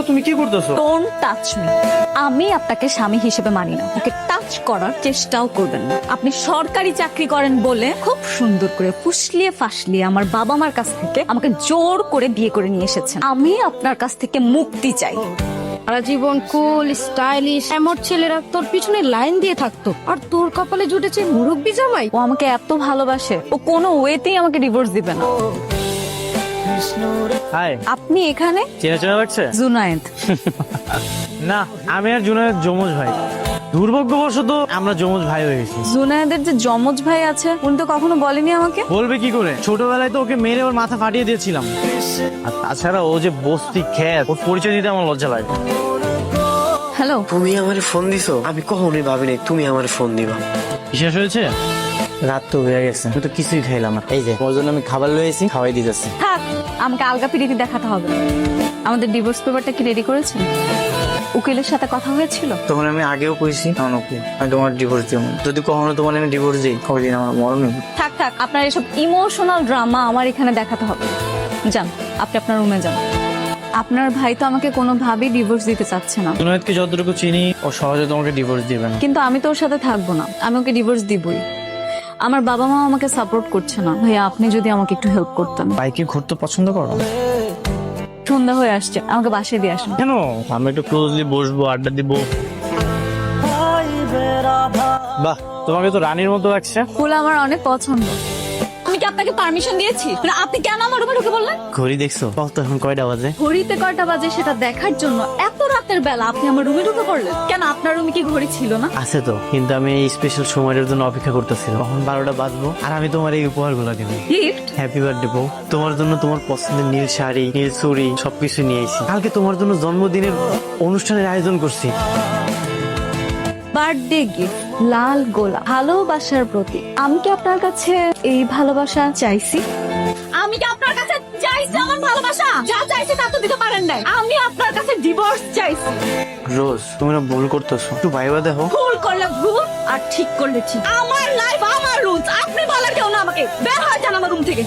তুমি কি করতেছো? Don't touch me. আমি আপনাকে স্বামী হিসেবে মানি না, ওকে টাচ করার চেষ্টাও করবেন না। আপনি সরকারি চাকরি করেন বলে খুব সুন্দর করে ফুসলিয়ে ফাসলিয়ে আমার বাবা মার কাছ থেকে আমাকে জোর করে বিয়ে করে নিয়ে এসেছেন। আমি আপনার কাছ থেকে মুক্তি চাই। সারা জীবন কুল স্টাইলিশ এমন ছেলেরা তোর পিছনে লাইন দিয়ে থাকতো, আর তোর কপালে জুটেছে মুরব্বি জামাই। ও আমাকে এত ভালোবাসে, ও কোনো ওয়েতেই আমাকে ডিভোর্স দিবে না। হাই, আপনি এখানে? চেনা চেনা লাগছে? জুনায়েদ। না, আমি আর জুনায়েদ যমজ ভাই। দুর্ভাগ্যবশত আমরা যমজ ভাই হয়ে গেছি। জুনায়েদের যে যমজ ভাই আছে উনি তো কখনো বলেনি আমাকে। বলবে কি করে? ছোটবেলায় তো ওকে মেরে ওর মাথা ফাটিয়ে দিয়েছিলাম। আর তাছাড়া ও যে বস্তি খ্যাত, ওর পরিচয় দিতে আমার লজ্জা লাগে। হ্যালো। তুমি আমারে ফোন দিছো? আমি কখনোই ভাবিনি তুমি আমারে ফোন দিবা। শেষ হয়েছে? রাত তো হয়ে গেছে, আমি তো কিছুই খাইলাম না। এই যে ওর জন্য আমি খাবার লয়েছি, খাওয়াই দিতেছি। থাক, আমাকে আলগা পিরিতি দেখাতে হবে না। আমাদের ডিভোর্স পেপারটা কি রেডি করেছেন? উকিলের সাথে কথা হয়েছিল? তখন আমি আগেও কইছি কারণ ওকে আমি তোমার ডিভোর্স দিব না। যদি কখনো তোমার আমি ডিভোর্স দিই, কদিন আমার মরণ হইবে। থাক থাক, আপনার এসব ইমোশনাল ড্রামা আমার এখানে দেখাতে হবে। যান, আপনি আপনার রুমে যান। আপনার ভাই তো আমাকে কোনোভাবেই ডিভোর্স দিতে চাচ্ছে না, জুনায়েদকে যতটুকু চিনি ও সহজে তোমাকে ডিভোর্স দিবে না। কিন্তু আমি তো ওর সাথে থাকবো না, আমি ওকে ডিভোর্স দিবই। আমার বাবা মা আমাকে সাপোর্ট করছে না। ভাইয়া, আপনি যদি আমাকে একটু হেল্প করতেন। বাইকে ঘুরতে পছন্দ করো? সন্ধ্যা হয়ে আসছে, আমাকে বাসায় দিয়ে আসুন। কেন? আমরা একটু ক্লোজলি বসবো, আড্ডা দিব। বাহ, তোমাকে তো রানীর মতো লাগছে। ফুল আমার অনেক পছন্দ। আমি কি আপনাকে পারমিশন দিয়েছি? মানে আপনি কেন আমার রুমে ঢুকে বললেন? ঘড়ি দেখছো কত এখন কয়টা বাজে? ঘড়িতে কয়টা বাজে সেটা দেখার জন্য এত রাতের বেলা আপনি আমার রুমে ঢুকে পড়লেন কেন? আপনার রুমে কি ঘড়ি ছিল না? আছে তো, কিন্তু আমি এই স্পেশাল সময়ের জন্য অপেক্ষা করতেছিলাম। কখন 12টা বাজবো আর আমি তোমার এই উপহারগুলো দিব। গিফট? হ্যাপি বার্থডে বউ। তোমার জন্য তোমার পছন্দের নীল শাড়ি, নীল চুড়ি সবকিছু নিয়ে এসেছি। কালকে তোমার জন্য জন্মদিনের অনুষ্ঠানের আয়োজন করছি। বার্থডে গিফট, লাল গোলাপ, ভালোবাসার প্রতীক। আমি কি আপনার কাছে এই ভালোবাসা চাইছি? আমি কি আপনার কাছে চাইছি আমার ভালোবাসা? যা চাইছি তা তো দিতে পারেন নাই। আমি আপনার কাছে ডিভোর্স চাইছি। রোজ, তুমি না ভুল করতেছো, একটু ভাইবা দেখো। ভুল করলে ভুল আর ঠিক করলে ঠিক। আমার লাইফ, আমার রুলস, আপনি বলার কেউ না আমাকে। বের হয়ে যান আমার রুম থেকে।